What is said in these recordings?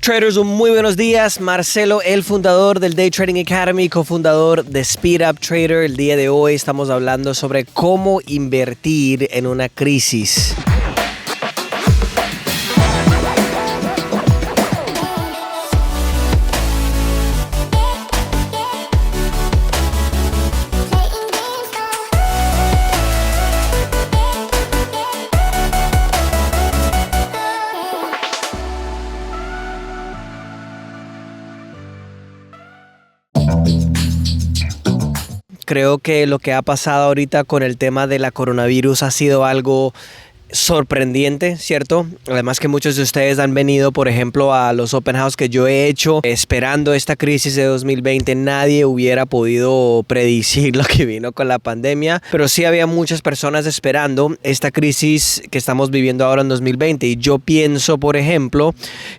Traders, muy buenos días. Marcelo, el fundador del Day Trading Academy, cofundador de Speed Up Trader. El día de hoy estamos hablando sobre cómo invertir en una crisis. Creo que lo que ha pasado ahorita con el tema de la coronavirus ha sido algo sorprendente, ¿cierto? Además que muchos de ustedes han venido, por ejemplo, a los open house que yo he hecho esperando esta crisis de 2020. Nadie hubiera podido predecir lo que vino con la pandemia, pero sí había muchas personas esperando esta crisis que estamos viviendo ahora en 2020. Y yo pienso, por ejemplo,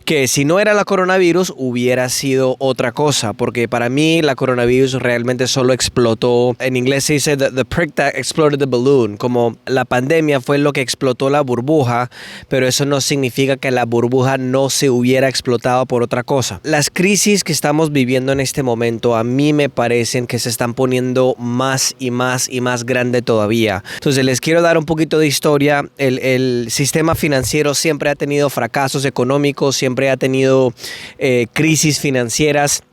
que si no era la coronavirus, hubiera sido otra cosa, porque para mí la coronavirus realmente solo explotó. En inglés se dice the prick that exploded the balloon, como la pandemia fue lo que explotó la burbuja, pero eso no significa que la burbuja no se hubiera explotado por otra cosa. Las crisis que estamos viviendo en este momento a mí me parecen que se están poniendo más y más y más grande todavía. Entonces les quiero dar un poquito de historia. El sistema financiero siempre ha tenido fracasos económicos, siempre ha tenido crisis financieras.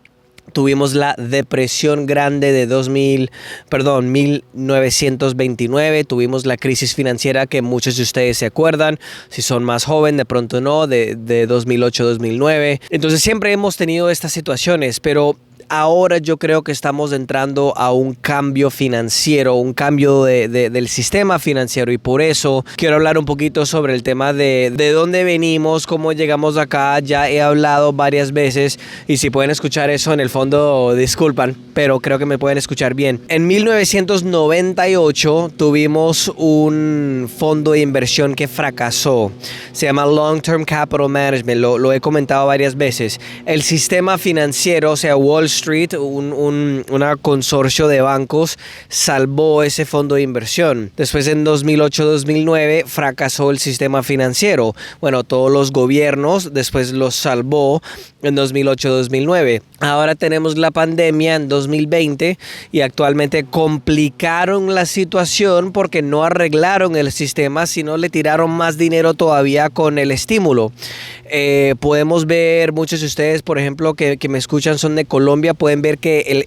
Tuvimos la depresión grande de 1929, tuvimos la crisis financiera que muchos de ustedes se acuerdan, si son más jóvenes de pronto no, de 2008-2009. Entonces siempre hemos tenido estas situaciones, pero ahora yo creo que estamos entrando a un cambio financiero, un cambio del sistema financiero, y por eso quiero hablar un poquito sobre el tema de dónde venimos, cómo llegamos acá. Ya he hablado varias veces y si pueden escuchar eso en el fondo, disculpan, pero creo que me pueden escuchar bien. En 1998 tuvimos un fondo de inversión que fracasó. Se llama Long Term Capital Management, lo he comentado varias veces. El sistema financiero, o sea, Wall Street, una consorcio de bancos, salvó ese fondo de inversión. Después en 2008-2009 fracasó el sistema financiero. Bueno, todos los gobiernos después los salvó en 2008-2009. Ahora tenemos la pandemia en 2020 y actualmente complicaron la situación porque no arreglaron el sistema, sino le tiraron más dinero todavía con el estímulo. Podemos ver, muchos de ustedes, por ejemplo, que me escuchan son de Colombia, pueden ver que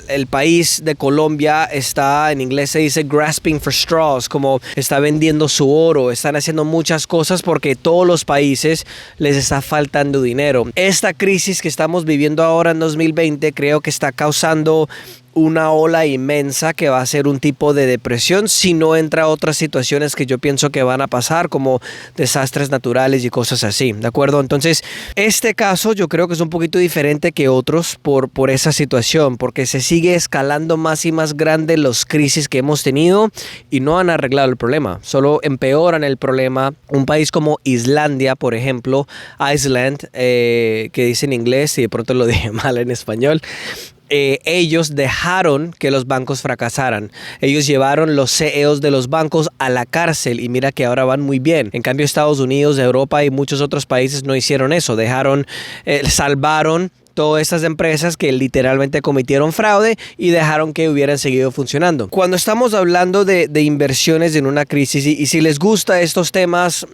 el país de Colombia está, en inglés se dice grasping for straws, como está vendiendo su oro, están haciendo muchas cosas porque todos los países les está faltando dinero. Esta crisis que estamos viviendo ahora en 2020 creo que está causando una ola inmensa que va a ser un tipo de depresión si no entra otras situaciones que yo pienso que van a pasar, como desastres naturales y cosas así, ¿de acuerdo? Entonces, este caso yo creo que es un poquito diferente que otros por esa situación, porque se sigue escalando más y más grande las crisis que hemos tenido y no han arreglado el problema, solo empeoran el problema. Un país como Islandia, por ejemplo, Iceland, que dice en inglés y de pronto lo dije mal en español, ellos dejaron que los bancos fracasaran. Ellos llevaron los CEOs de los bancos a la cárcel y mira que ahora van muy bien. En cambio, Estados Unidos, Europa y muchos otros países no hicieron eso. Salvaron todas estas empresas que literalmente cometieron fraude y dejaron que hubieran seguido funcionando. Cuando estamos hablando de inversiones en una crisis, y si les gusta estos temas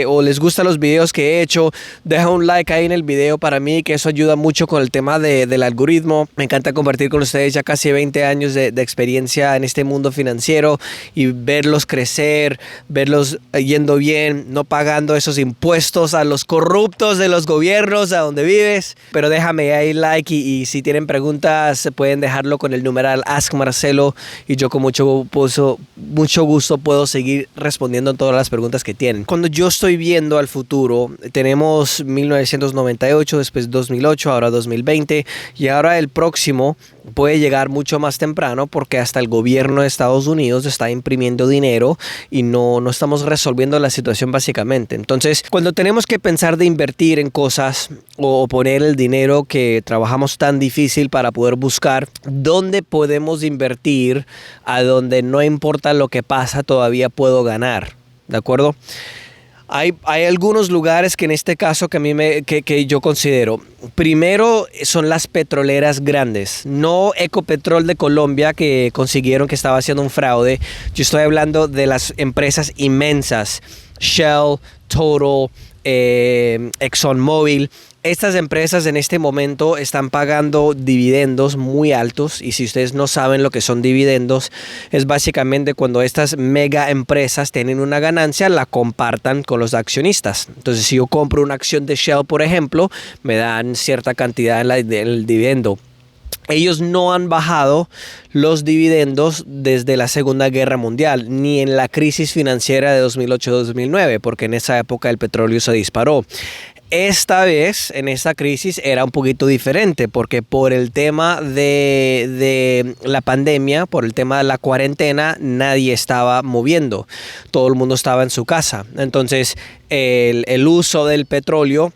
o les gustan los videos que he hecho, deja un like ahí en el video para mí, que eso ayuda mucho con el tema del algoritmo. Me encanta compartir con ustedes ya casi 20 años de experiencia en este mundo financiero y verlos crecer, verlos yendo bien, no pagando esos impuestos a los corruptos de los gobiernos a donde vives. Pero déjame ahí like y si tienen preguntas pueden dejarlo con el numeral Ask Marcelo y yo con mucho gusto puedo seguir respondiendo todas las preguntas que tienen. Cuando yo estoy viendo al futuro, tenemos 1998, después 2008, ahora 2020 y ahora el próximo puede llegar mucho más temprano porque hasta el gobierno de Estados Unidos está imprimiendo dinero y no estamos resolviendo la situación básicamente. Entonces, cuando tenemos que pensar de invertir en cosas o poner el dinero que trabajamos tan difícil para poder buscar, ¿dónde podemos invertir a donde no importa lo que pasa, todavía puedo ganar? ¿De acuerdo? Hay algunos lugares que en este caso que yo considero. Primero son las petroleras grandes, no Ecopetrol de Colombia que consiguieron que estaba haciendo un fraude. Yo estoy hablando de las empresas inmensas, Shell, Total, ExxonMobil. Estas empresas en este momento están pagando dividendos muy altos, y si ustedes no saben lo que son dividendos, es básicamente cuando estas mega empresas tienen una ganancia, la compartan con los accionistas. Entonces, si yo compro una acción de Shell, por ejemplo, me dan cierta cantidad en el dividendo. Ellos no han bajado los dividendos desde la Segunda Guerra Mundial, ni en la crisis financiera de 2008-2009, porque en esa época el petróleo se disparó. Esta vez, en esta crisis, era un poquito diferente, porque por el tema de la pandemia, por el tema de la cuarentena, nadie estaba moviendo. Todo el mundo estaba en su casa. Entonces, el uso del petróleo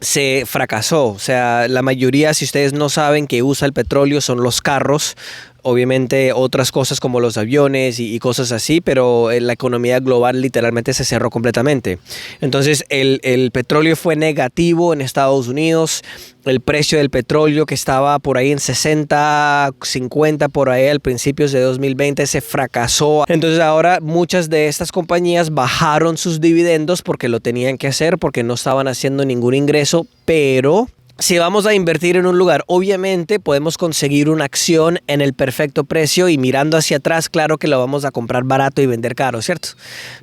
se fracasó. O sea, la mayoría, si ustedes no saben que usa el petróleo, son los carros. Obviamente otras cosas como los aviones y cosas así, pero la economía global literalmente se cerró completamente. Entonces el petróleo fue negativo en Estados Unidos. El precio del petróleo, que estaba por ahí en 60, 50 por ahí al principios de 2020, se fracasó. Entonces ahora muchas de estas compañías bajaron sus dividendos porque lo tenían que hacer, porque no estaban haciendo ningún ingreso. Pero si vamos a invertir en un lugar, obviamente podemos conseguir una acción en el perfecto precio, y mirando hacia atrás, claro que lo vamos a comprar barato y vender caro, ¿cierto?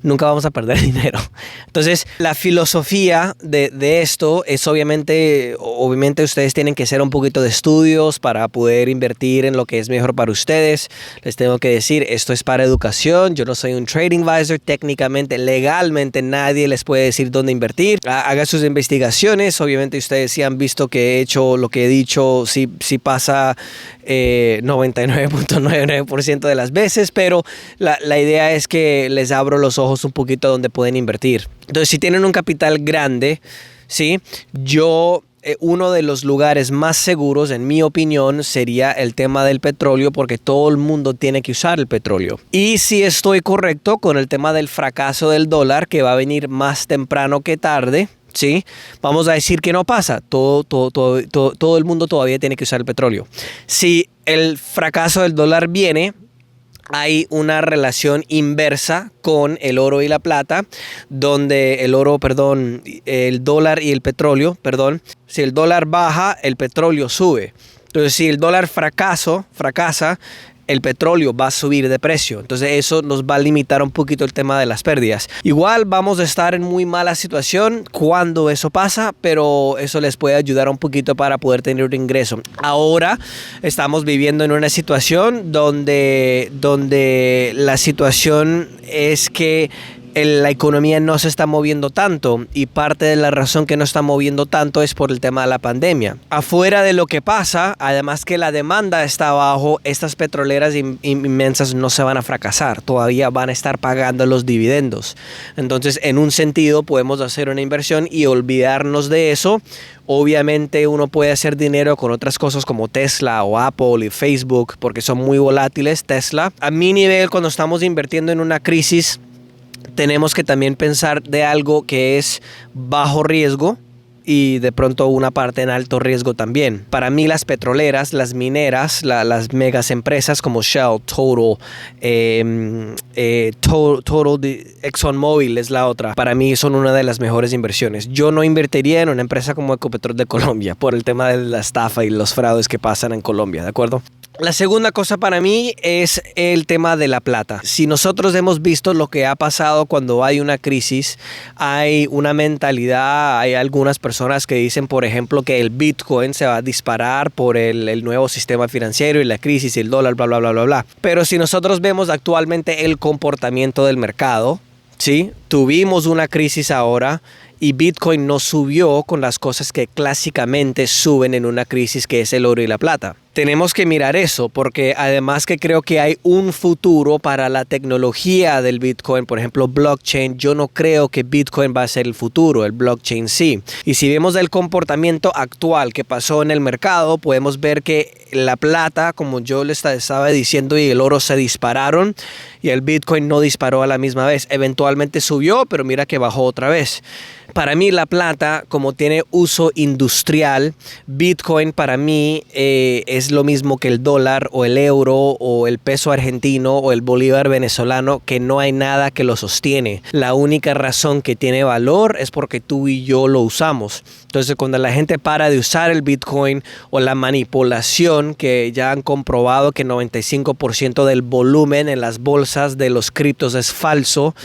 Nunca vamos a perder dinero. Entonces, la filosofía de esto es obviamente ustedes tienen que hacer un poquito de estudios para poder invertir en lo que es mejor para ustedes. Les tengo que decir, esto es para educación. Yo no soy un trading advisor. Técnicamente, legalmente, nadie les puede decir dónde invertir. Haga sus investigaciones. Obviamente, ustedes sí han visto que he hecho lo que he dicho, sí pasa 99.99% de las veces, pero la idea es que les abro los ojos un poquito donde pueden invertir. Entonces, si tienen un capital grande, ¿sí? Uno de los lugares más seguros, en mi opinión, sería el tema del petróleo, porque todo el mundo tiene que usar el petróleo. Y si estoy correcto con el tema del fracaso del dólar, que va a venir más temprano que tarde, ¿sí? Vamos a decir que no pasa. Todo el mundo todavía tiene que usar el petróleo. Si el fracaso del dólar viene, hay una relación inversa con el oro y la plata, donde el dólar y el petróleo, si el dólar baja, el petróleo sube. Entonces, si el dólar fracasa, el petróleo va a subir de precio. Entonces eso nos va a limitar un poquito el tema de las pérdidas. Igual vamos a estar en muy mala situación cuando eso pasa, pero eso les puede ayudar un poquito para poder tener un ingreso. Ahora estamos viviendo en una situación donde la situación es que la economía no se está moviendo tanto, y parte de la razón que no está moviendo tanto es por el tema de la pandemia. Afuera de lo que pasa, además que la demanda está abajo, estas petroleras inmensas no se van a fracasar, todavía van a estar pagando los dividendos. Entonces, en un sentido, podemos hacer una inversión y olvidarnos de eso. Obviamente uno puede hacer dinero con otras cosas como Tesla o Apple y Facebook, porque son muy volátiles. Tesla, a mi nivel, cuando estamos invirtiendo en una crisis, tenemos que también pensar de algo que es bajo riesgo y de pronto una parte en alto riesgo también. Para mí, las petroleras, las mineras, las megas empresas como Shell, Total, ExxonMobil es la otra. Para mí son una de las mejores inversiones. Yo no invertiría en una empresa como Ecopetrol de Colombia por el tema de la estafa y los fraudes que pasan en Colombia, ¿de acuerdo? La segunda cosa para mí es el tema de la plata. Si nosotros hemos visto lo que ha pasado cuando hay una crisis, hay una mentalidad, hay algunas personas que dicen, por ejemplo, que el Bitcoin se va a disparar por el nuevo sistema financiero y la crisis y el dólar, bla, bla, bla, bla, bla. Pero si nosotros vemos actualmente el comportamiento del mercado, ¿sí? Tuvimos una crisis ahora y Bitcoin no subió con las cosas que clásicamente suben en una crisis, que es el oro y la plata. tenemos que mirar eso, porque además que creo que hay un futuro para la tecnología del Bitcoin, por ejemplo, blockchain. Yo no creo que Bitcoin va a ser el futuro, el blockchain sí. Y si vemos el comportamiento actual que pasó en el mercado, podemos ver que la plata, como yo les estaba diciendo, y el oro se dispararon y el Bitcoin no disparó a la misma vez. Eventualmente subió, pero mira que bajó otra vez. Para mí la plata, como tiene uso industrial, Bitcoin para mí es lo mismo que el dólar o el euro o el peso argentino o el bolívar venezolano, que no hay nada que lo sostiene. La única razón que tiene valor es porque tú y yo lo usamos. Entonces, cuando la gente para de usar el Bitcoin o la manipulación, que ya han comprobado que 95% del volumen en las bolsas de los criptos es falso,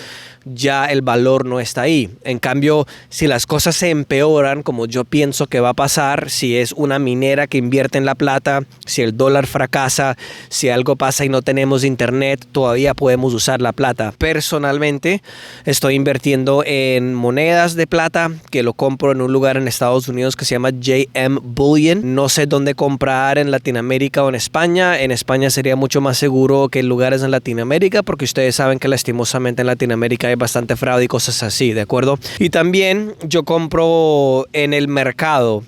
ya el valor no está ahí. En cambio, si las cosas se empeoran, como yo pienso que va a pasar, si es una minera que invierte en la plata, si el dólar fracasa, si algo pasa y no tenemos internet, todavía podemos usar la plata. Personalmente, estoy invirtiendo en monedas de plata, que lo compro en un lugar en Estados Unidos que se llama JM Bullion. No sé dónde comprar en Latinoamérica o en España. En España sería mucho más seguro que en lugares en Latinoamérica, porque ustedes saben que lastimosamente en Latinoamérica hay bastante fraude y cosas así, ¿de acuerdo? Y también yo compro en el mercado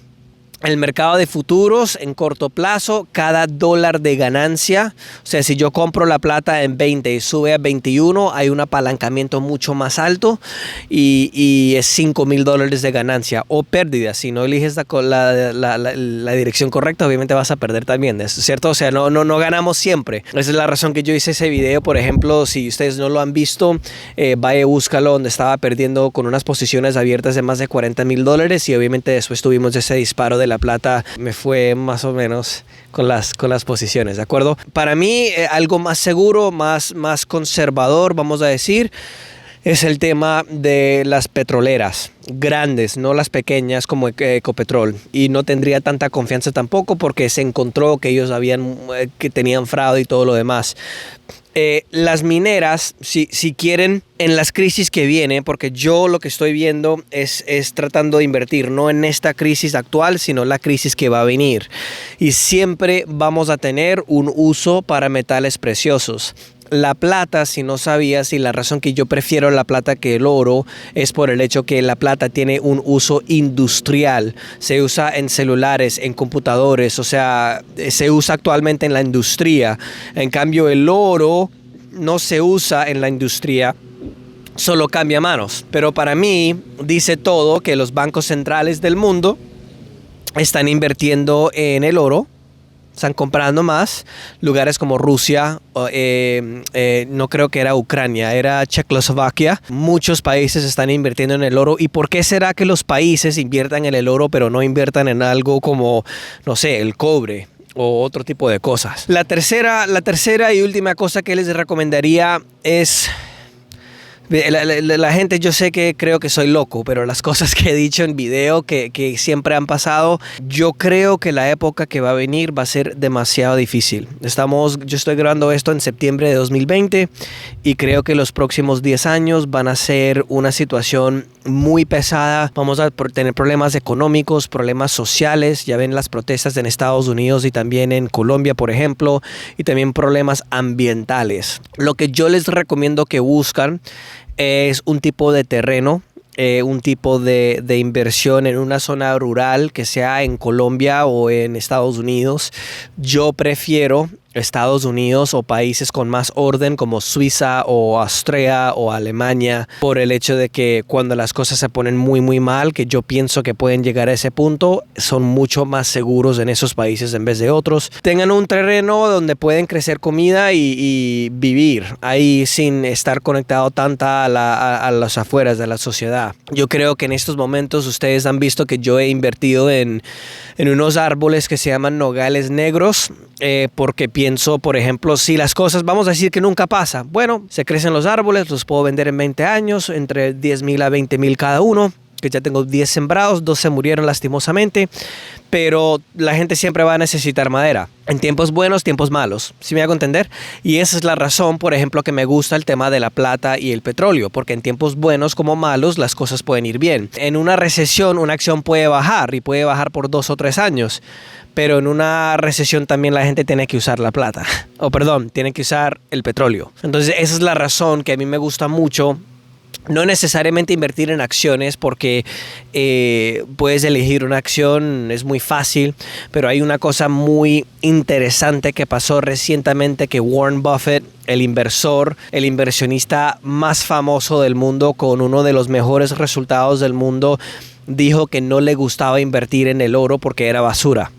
de futuros en corto plazo, cada dólar de ganancia. O sea, si yo compro la plata en 20 y sube a 21, hay un apalancamiento mucho más alto y es $5,000 de ganancia o pérdida. Si no eliges la dirección correcta, obviamente vas a perder también, ¿es cierto? O sea, no ganamos siempre. Esa es la razón que yo hice ese video. Por ejemplo, si ustedes no lo han visto, vaya, búscalo, donde estaba perdiendo con unas posiciones abiertas de más de $40,000 y obviamente después tuvimos ese disparo de la plata. Me fue más o menos con las posiciones, ¿de acuerdo? Para mí, algo más seguro, más conservador, vamos a decir, es el tema de las petroleras grandes, no las pequeñas como Ecopetrol. Y no tendría tanta confianza tampoco, porque se encontró que ellos que tenían fraude y todo lo demás. Las mineras, si quieren, en las crisis que vienen, porque yo lo que estoy viendo es tratando de invertir, no en esta crisis actual, sino la crisis que va a venir. Y siempre vamos a tener un uso para metales preciosos. La plata, si no sabías, y la razón que yo prefiero la plata que el oro es por el hecho que la plata tiene un uso industrial. Se usa en celulares, en computadores, o sea, se usa actualmente en la industria. En cambio, el oro no se usa en la industria, solo cambia manos. Pero para mí dice todo que los bancos centrales del mundo están invirtiendo en el oro. Están comprando más. Lugares como Rusia, no creo que era Ucrania, era Checoslovaquia. Muchos países están invirtiendo en el oro. ¿Y por qué será que los países inviertan en el oro pero no inviertan en algo como, no sé, el cobre o otro tipo de cosas? La tercera y última cosa que les recomendaría es... La gente, yo sé que creo que soy loco, pero las cosas que he dicho en video que siempre han pasado, yo creo que la época que va a venir va a ser demasiado difícil. Yo estoy grabando esto en septiembre de 2020 y creo que los próximos 10 años van a ser una situación muy pesada. Vamos a tener problemas económicos, problemas sociales. Ya ven las protestas en Estados Unidos y también en Colombia, por ejemplo, y también problemas ambientales. Lo que yo les recomiendo que buscan es un tipo de terreno, un tipo de inversión en una zona rural, que sea en Colombia o en Estados Unidos. Yo prefiero Estados Unidos o países con más orden como Suiza o Austria o Alemania, por el hecho de que cuando las cosas se ponen muy mal, que yo pienso que pueden llegar a ese punto, son mucho más seguros en esos países en vez de otros. Tengan un terreno donde pueden crecer comida y vivir ahí sin estar conectado tanto a las afueras de la sociedad. Yo creo que en estos momentos ustedes han visto que yo he invertido en unos árboles que se llaman nogales negros, porque pienso, por ejemplo, si las cosas, vamos a decir que nunca pasa, bueno, se crecen los árboles, los puedo vender en 20 años, entre 10,000 a 20,000 cada uno. que ya tengo 10 sembrados, 2 se murieron lastimosamente, pero la gente siempre va a necesitar madera, en tiempos buenos, tiempos malos, ¿sí me hago entender? Y esa es la razón, por ejemplo, que me gusta el tema de la plata y el petróleo, porque en tiempos buenos como malos las cosas pueden ir bien. En una recesión una acción puede bajar y puede bajar por 2 o 3 años, pero en una recesión también la gente tiene que usar la plata, o perdón, tiene que usar el petróleo. Entonces esa es la razón que a mí me gusta mucho. No necesariamente invertir en acciones porque puedes elegir una acción, es muy fácil, pero hay una cosa muy interesante que pasó recientemente, que Warren Buffett, el inversionista más famoso del mundo con uno de los mejores resultados del mundo, dijo que no le gustaba invertir en el oro porque era basura.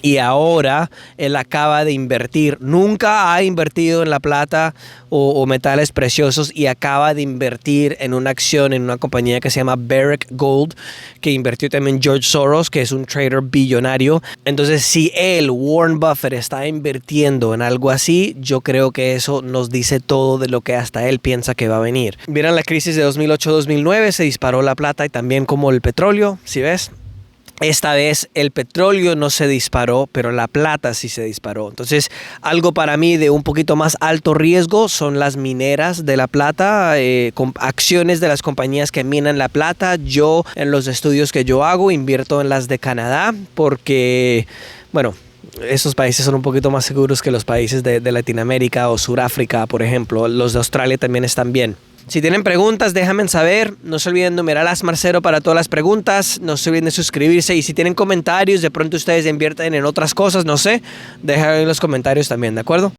Y ahora él acaba de invertir, nunca ha invertido en la plata o metales preciosos, y acaba de invertir en una acción en una compañía que se llama Barrick Gold, que invirtió también George Soros, que es un trader billonario. Entonces, si él, Warren Buffett, está invirtiendo en algo así, yo creo que eso nos dice todo de lo que hasta él piensa que va a venir. Vieron la crisis de 2008-2009, se disparó la plata y también como el petróleo, ¿sí ves? Esta vez el petróleo no se disparó, pero la plata sí se disparó. Entonces, algo para mí de un poquito más alto riesgo son las mineras de la plata, con acciones de las compañías que minan la plata. Yo, en los estudios que yo hago, invierto en las de Canadá porque, bueno, esos países son un poquito más seguros que los países de Latinoamérica o Suráfrica, por ejemplo. Los de Australia también están bien. Si tienen preguntas, déjenme saber. No se olviden de numerar @Marcero para todas las preguntas. No se olviden de suscribirse. Y si tienen comentarios, de pronto ustedes invierten en otras cosas, no sé, déjenlo en los comentarios también, ¿de acuerdo?